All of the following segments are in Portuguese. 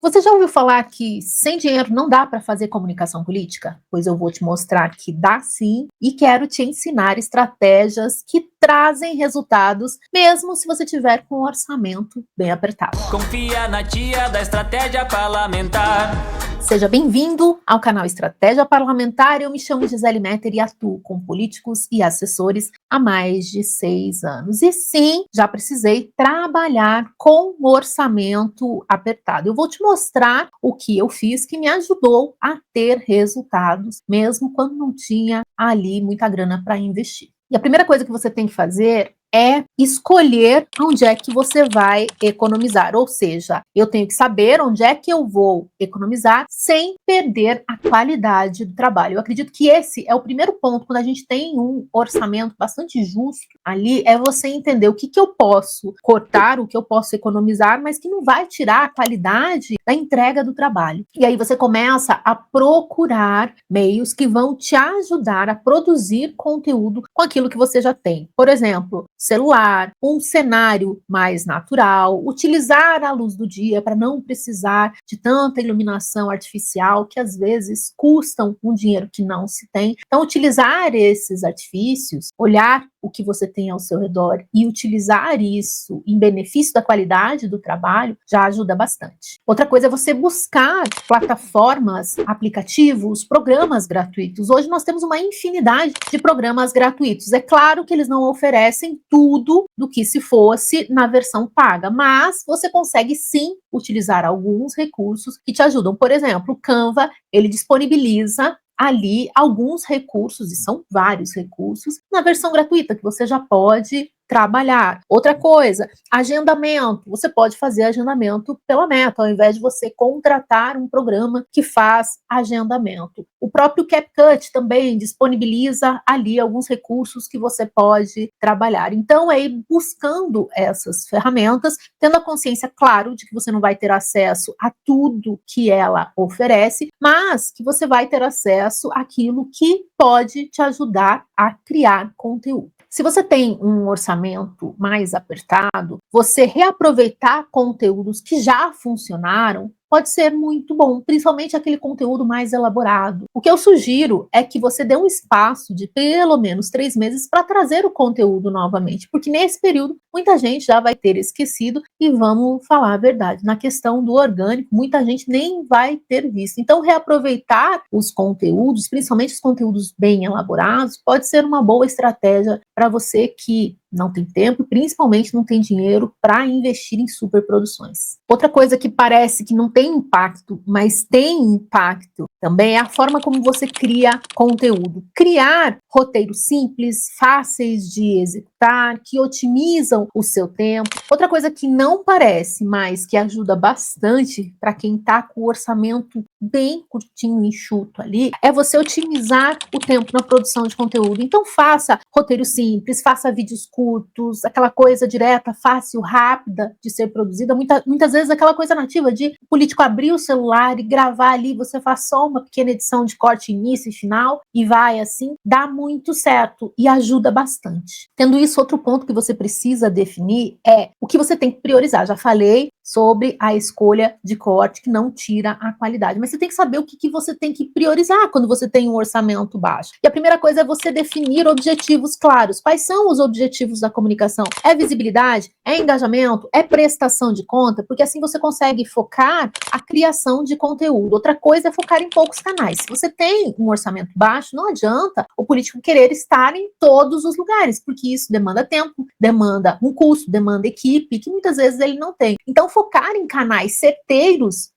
Você já ouviu falar que sem dinheiro não dá para fazer comunicação política? Pois eu vou te mostrar que dá sim e quero te ensinar estratégias que trazem resultados, mesmo se você tiver com um orçamento bem apertado. Confia na tia da estratégia parlamentar. Seja bem-vindo ao canal Estratégia Parlamentar. Eu me chamo Gisele Metter e atuo com políticos e assessores há mais de 6 anos. E sim, já precisei trabalhar com orçamento apertado. Eu vou te mostrar o que eu fiz que me ajudou a ter resultados, mesmo quando não tinha ali muita grana para investir. E a primeira coisa que você tem que fazer é escolher onde é que você vai economizar, ou seja, eu tenho que saber onde é que eu vou economizar sem perder a qualidade do trabalho. Eu acredito que esse é o primeiro ponto, quando a gente tem um orçamento bastante justo ali, é você entender o que eu posso cortar, o que eu posso economizar, mas que não vai tirar a qualidade da entrega do trabalho. E aí você começa a procurar meios que vão te ajudar a produzir conteúdo com aquilo que você já tem. Por exemplo, celular, um cenário mais natural, utilizar a luz do dia para não precisar de tanta iluminação artificial que às vezes custam um dinheiro que não se tem. Então, utilizar esses artifícios, olhar o que você tem ao seu redor e utilizar isso em benefício da qualidade do trabalho já ajuda bastante. Outra coisa é você buscar plataformas, aplicativos, programas gratuitos. Hoje nós temos uma infinidade de programas gratuitos. É claro que eles não oferecem tudo do que se fosse na versão paga, mas você consegue sim utilizar alguns recursos que te ajudam. Por exemplo, o Canva, ele disponibiliza ali alguns recursos, e são vários recursos, na versão gratuita, que você já pode trabalhar. Outra coisa, agendamento. Você pode fazer agendamento pela Meta, ao invés de você contratar um programa que faz agendamento. O próprio CapCut também disponibiliza ali alguns recursos que você pode trabalhar. Então, é ir buscando essas ferramentas, tendo a consciência, claro, de que você não vai ter acesso a tudo que ela oferece, mas que você vai ter acesso àquilo que pode te ajudar a criar conteúdo. Se você tem um orçamento mais apertado, você reaproveitar conteúdos que já funcionaram pode ser muito bom, principalmente aquele conteúdo mais elaborado. O que eu sugiro é que você dê um espaço de pelo menos 3 meses para trazer o conteúdo novamente, porque nesse período muita gente já vai ter esquecido e vamos falar a verdade, na questão do orgânico, muita gente nem vai ter visto. Então, reaproveitar os conteúdos, principalmente os conteúdos bem elaborados, pode ser uma boa estratégia para você que não tem tempo e principalmente não tem dinheiro para investir em superproduções. Outra coisa que parece que não tem impacto, mas tem impacto também é a forma como você cria conteúdo. Criar roteiros simples, fáceis de executar, que otimizam o seu tempo. Outra coisa que não parece, mas que ajuda bastante para quem está com o orçamento bem curtinho e enxuto ali, é você otimizar o tempo na produção de conteúdo. Então faça roteiro simples, faça vídeos curtos, aquela coisa direta, fácil, rápida de ser produzida. Muitas vezes aquela coisa nativa de o político abrir o celular e gravar ali, você faz só uma pequena edição de corte início e final e vai assim, dá muito certo e ajuda bastante. Tendo isso, outro ponto que você precisa definir é o que você tem que priorizar. Já falei sobre a escolha de corte que não tira a qualidade, mas você tem que saber o que você tem que priorizar quando você tem um orçamento baixo. E a primeira coisa é você definir objetivos claros. Quais são os objetivos da comunicação? É visibilidade? É engajamento? É prestação de conta? Porque assim você consegue focar a criação de conteúdo. Outra coisa é focar em poucos canais. Se você tem um orçamento baixo, não adianta o político querer estar em todos os lugares, porque isso demanda tempo, demanda um custo, demanda equipe, que muitas vezes ele não tem. Então, focar em canais certeiros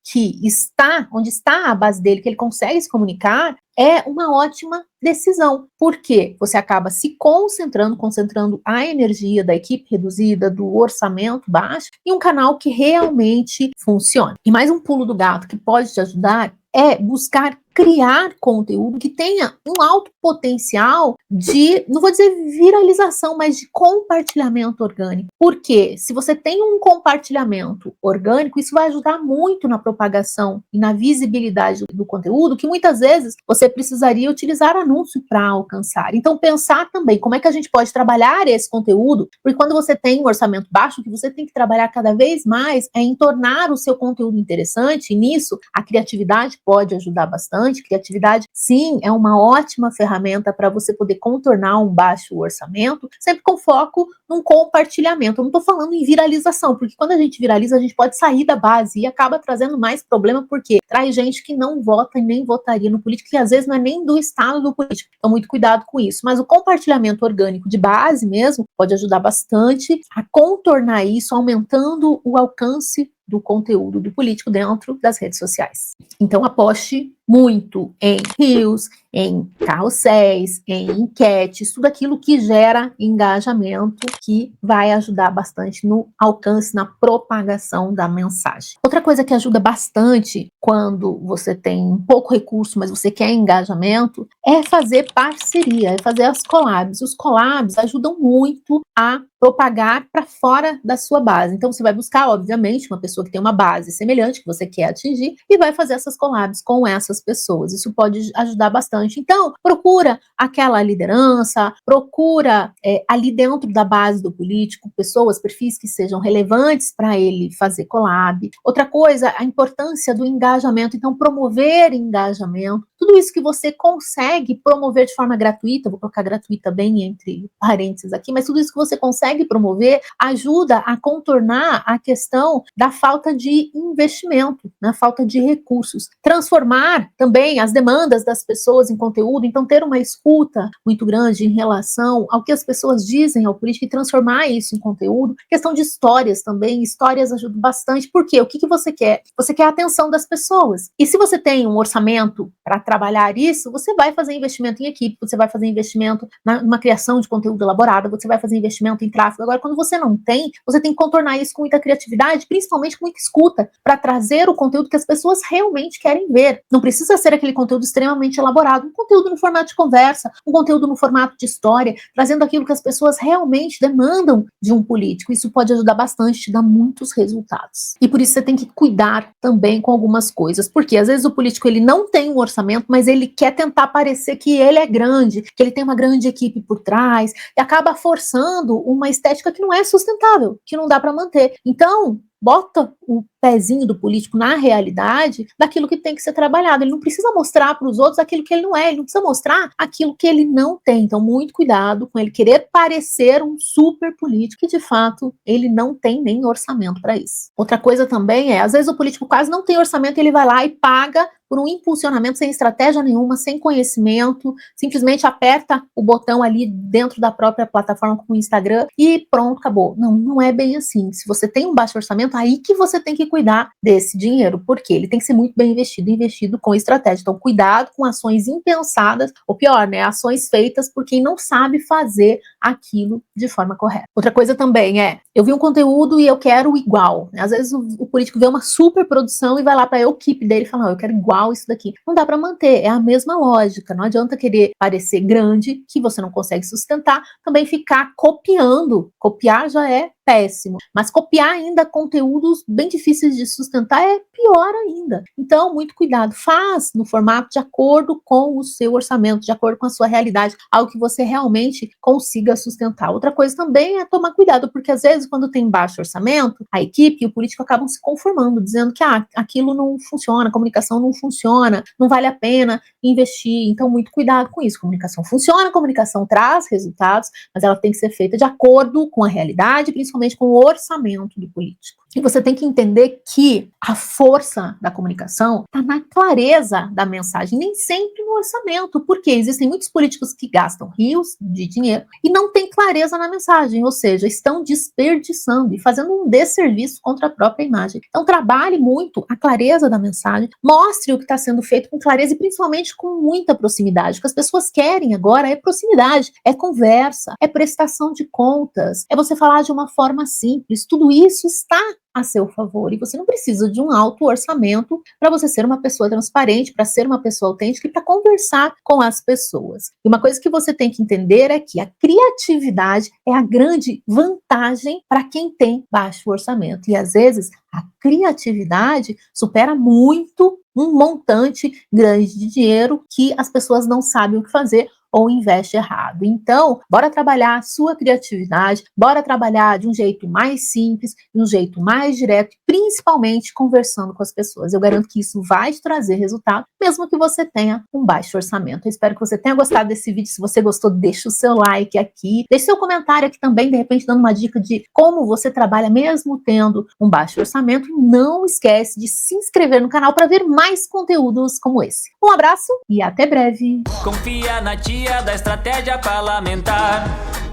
onde está a base dele, que ele consegue se comunicar, é uma ótima decisão, porque você acaba se concentrando a energia da equipe reduzida, do orçamento baixo, em um canal que realmente funcione. E mais um pulo do gato que pode te ajudar é buscar criar conteúdo que tenha um alto potencial de, não vou dizer viralização, mas de compartilhamento orgânico. Porque se você tem um compartilhamento orgânico, isso vai ajudar muito na propagação e na visibilidade do conteúdo, que muitas vezes você precisaria utilizar anúncio para alcançar. Então, pensar também como é que a gente pode trabalhar esse conteúdo, porque quando você tem um orçamento baixo, o que você tem que trabalhar cada vez mais é em tornar o seu conteúdo interessante, e nisso a criatividade pode ajudar bastante. Criatividade, sim, é uma ótima ferramenta para você poder contornar um baixo orçamento, sempre com foco num compartilhamento. Eu não estou falando em viralização, porque quando a gente viraliza, a gente pode sair da base e acaba trazendo mais problema, porque traz gente que não vota e nem votaria no político, e às vezes não é nem do estado do político. Então, muito cuidado com isso. Mas o compartilhamento orgânico de base mesmo pode ajudar bastante a contornar isso, aumentando o alcance do conteúdo do político dentro das redes sociais. Então, aposte muito em reels, em carrosséis, em enquetes, tudo aquilo que gera engajamento, que vai ajudar bastante no alcance, na propagação da mensagem. Outra coisa que ajuda bastante quando você tem pouco recurso, mas você quer engajamento, é fazer parceria, é fazer as collabs. Os collabs ajudam muito a propagar para fora da sua base. Então, você vai buscar, obviamente, uma pessoa que tem uma base semelhante, que você quer atingir, e vai fazer essas collabs com essas pessoas. Isso pode ajudar bastante. Então, procura aquela liderança, procura ali dentro da base do político, pessoas, perfis que sejam relevantes para ele fazer collab. Outra coisa, a importância do engajamento. Então, promover engajamento. Tudo isso que você consegue promover de forma gratuita, vou colocar gratuita bem entre parênteses aqui, mas tudo isso que você consegue promover ajuda a contornar a questão da falta de investimento, na falta de recursos. Transformar também as demandas das pessoas em conteúdo, então ter uma escuta muito grande em relação ao que as pessoas dizem ao político e transformar isso em conteúdo. Questão de histórias também, histórias ajudam bastante, porque o que você quer? Você quer a atenção das pessoas. E se você tem um orçamento para trabalhar isso, você vai fazer investimento em equipe, você vai fazer investimento numa criação de conteúdo elaborado, você vai fazer investimento em tráfego. Agora, quando você não tem, você tem que contornar isso com muita criatividade, principalmente com muita escuta, para trazer o conteúdo que as pessoas realmente querem ver. Não precisa ser aquele conteúdo extremamente elaborado, um conteúdo no formato de conversa, um conteúdo no formato de história, trazendo aquilo que as pessoas realmente demandam de um político. Isso pode ajudar bastante, te dar muitos resultados. E por isso você tem que cuidar também com algumas coisas, porque às vezes o político ele não tem um orçamento, mas ele quer tentar parecer que ele é grande, que ele tem uma grande equipe por trás, e acaba forçando uma estética que não é sustentável, que não dá para manter. Então, bota o pezinho do político na realidade daquilo que tem que ser trabalhado. Ele não precisa mostrar para os outros aquilo que ele não é, ele não precisa mostrar aquilo que ele não tem. Então, muito cuidado com ele querer parecer um super político que, de fato, ele não tem nem orçamento para isso. Outra coisa também é, às vezes o político quase não tem orçamento e ele vai lá e paga por um impulsionamento sem estratégia nenhuma, sem conhecimento, simplesmente aperta o botão ali dentro da própria plataforma como o Instagram e pronto, acabou. Não, não é bem assim. Se você tem um baixo orçamento, aí que você tem que cuidar desse dinheiro, porque ele tem que ser muito bem investido, investido com estratégia. Então, cuidado com ações impensadas, ou pior, né, ações feitas por quem não sabe fazer aquilo de forma correta. Outra coisa também é, eu vi um conteúdo e eu quero igual. Às vezes o político vê uma super produção e vai lá para a equipe dele e fala, eu quero igual isso daqui. Não dá para manter, é a mesma lógica. Não adianta querer parecer grande, que você não consegue sustentar, também ficar copiando. Copiar já é péssimo, mas copiar ainda conteúdos bem difíceis de sustentar é pior ainda. Então, muito cuidado, faz no formato de acordo com o seu orçamento, de acordo com a sua realidade, algo que você realmente consiga sustentar. Outra coisa também é tomar cuidado, porque às vezes quando tem baixo orçamento, a equipe e o político acabam se conformando, dizendo que aquilo não funciona, a comunicação não funciona, não vale a pena investir. Então, muito cuidado com isso. Comunicação funciona, comunicação traz resultados, mas ela tem que ser feita de acordo com a realidade, principalmente com o orçamento do político. E você tem que entender que a força da comunicação está na clareza da mensagem, nem sempre no orçamento, porque existem muitos políticos que gastam rios de dinheiro e não têm clareza na mensagem, ou seja, estão desperdiçando e fazendo um desserviço contra a própria imagem. Então, trabalhe muito a clareza da mensagem, mostre o que está sendo feito com clareza e principalmente com muita proximidade. O que as pessoas querem agora é proximidade, é conversa, é prestação de contas, é você falar de uma forma forma simples. Tudo isso está a seu favor e você não precisa de um alto orçamento para você ser uma pessoa transparente, para ser uma pessoa autêntica e para conversar com as pessoas. E uma coisa que você tem que entender é que a criatividade é a grande vantagem para quem tem baixo orçamento. E às vezes a criatividade supera muito um montante grande de dinheiro que as pessoas não sabem o que fazer ou investe errado. Então, bora trabalhar a sua criatividade, bora trabalhar de um jeito mais simples, de um jeito mais direto, principalmente conversando com as pessoas. Eu garanto que isso vai te trazer resultado, mesmo que você tenha um baixo orçamento. Eu espero que você tenha gostado desse vídeo. Se você gostou, deixa o seu like aqui, deixa seu comentário aqui também, de repente dando uma dica de como você trabalha mesmo tendo um baixo orçamento. Não esquece de se inscrever no canal para ver mais conteúdos como esse. Um abraço e até breve! Confia na tia da estratégia parlamentar.